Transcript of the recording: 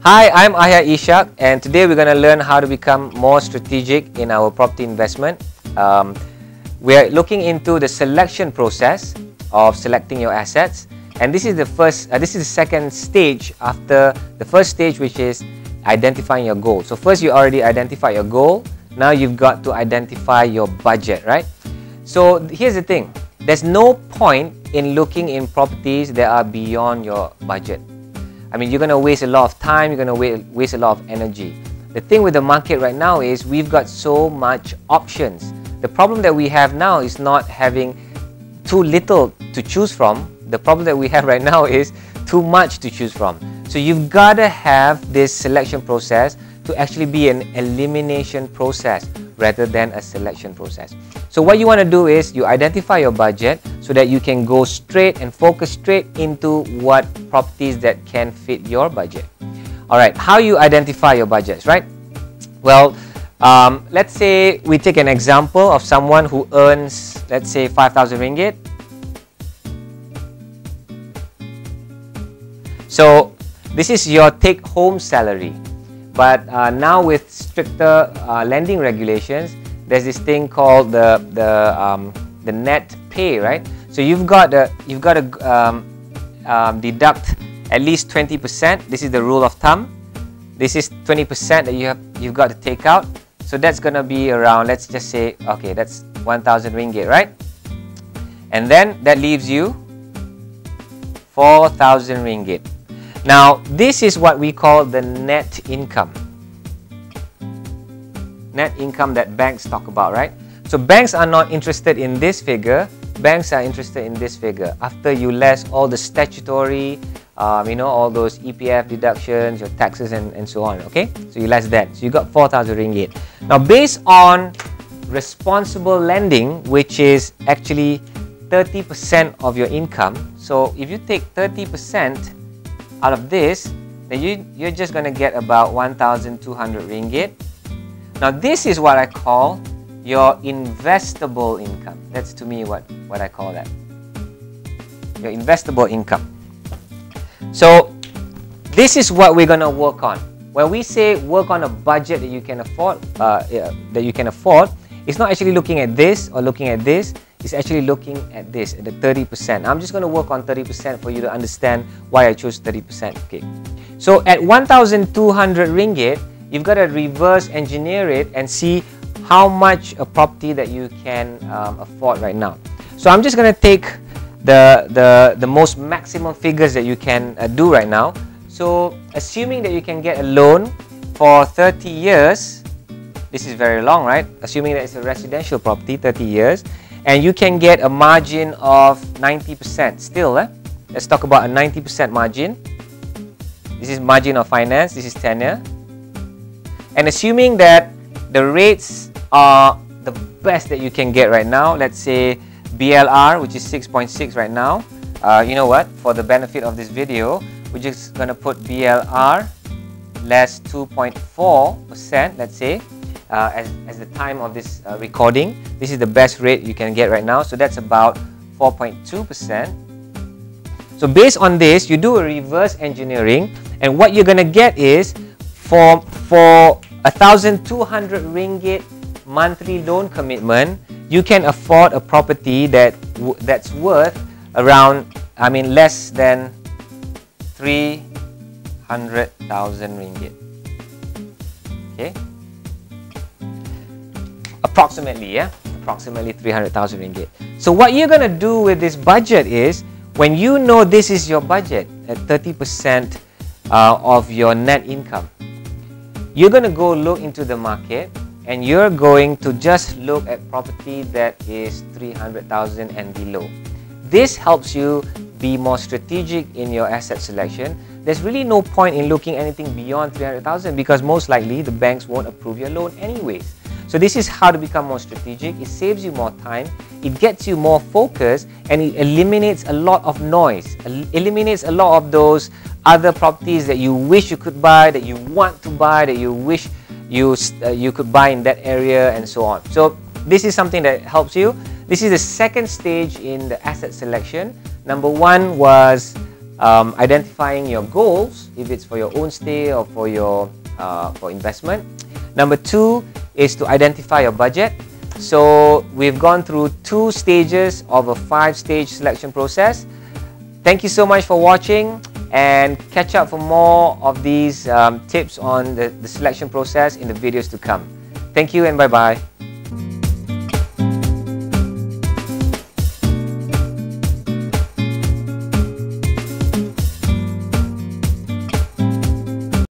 Hi, I'm Ahya Ishak, and today we're going to learn how to become more strategic in our property investment. We're looking into the selection process of selecting your assets, and this is the second stage after the first stage, which is identifying your goal. So first you already identified your goal. Now you've got to identify your budget, right? So here's the thing: there's no point in looking in properties that are beyond your budget. I mean, you're going to waste a lot of time, you're going to waste a lot of energy. The thing with the market right now is we've got so much options. The problem that we have now is not having too little to choose from. The problem that we have right now is too much to choose from. So you've got to have this selection process to actually be an elimination process rather than a selection process. So what you want to do is you identify your budget so that you can go straight and focus straight into what properties that can fit your budget. Alright, how you identify your budgets, right? Well, let's say we take an example of someone who earns, let's say, 5,000 ringgit. So this is your take-home salary. But now with stricter lending regulations, there's this thing called the net pay, right? So you've got to deduct at least 20%. This is the rule of thumb. This is 20% that you've got to take out. So that's gonna be around, let's just say, okay, that's 1,000 ringgit, right? And then that leaves you 4,000 ringgit. Now, this is what we call the net income. Net income that banks talk about, right? So banks are not interested in this figure. Banks are interested in this figure. After you less all the statutory, all those EPF deductions, your taxes and so on, okay? So you less that. So you got 4,000 ringgit. Now, based on responsible lending, which is actually 30% of your income. So if you take 30% out of this, then you're just going to get about 1,200 ringgit. Now this is what I call your investable income. That's to me what I call that. Your investable income. So this is what we're going to work on. When we say work on a budget that you can afford, it's not actually looking at this or looking at this. It's actually looking at this, at the 30%. I'm just going to work on 30% for you to understand why I chose 30%. Okay. So at 1,200 ringgit, you've got to reverse engineer it and see how much a property that you can afford right now. So I'm just going to take the most maximum figures that you can do right now. So assuming that you can get a loan for 30 years, this is very long, right? Assuming that it's a residential property, 30 years, and you can get a margin of 90% still. Let's talk about a 90% margin. This is margin of finance, this is tenure. And assuming that the rates are the best that you can get right now, let's say BLR, which is 6.6 right now. You know what? For the benefit of this video, we're just going to put BLR less 2.4%, let's say, as the time of this recording. This is the best rate you can get right now. So that's about 4.2%. So based on this, you do a reverse engineering, and what you're going to get is for 1,200 ringgit monthly loan commitment, you can afford a property that's worth around, less than 300,000 ringgit. Okay, approximately 300,000 ringgit. So what you're gonna do with this budget is, when you know this is your budget at 30% of your net income, you're going to go look into the market and you're going to just look at property that is 300,000 and below. This helps you be more strategic in your asset selection. There's really no point in looking anything beyond 300,000 because most likely the banks won't approve your loan anyways. So this is how to become more strategic. It saves you more time, it gets you more focus, and it eliminates a lot of noise. Eliminates a lot of those other properties that you wish you could buy, that you want to buy, that you wish you could buy in that area, and so on. So this is something that helps you. This is the second stage in the asset selection. Number one was identifying your goals, if it's for your own stay or for your for investment. Number 2 is to identify your budget. So we've gone through 2 stages of a 5-stage selection process. Thank you so much for watching, and catch up for more of these tips on the selection process in the videos to come. Thank you and bye-bye.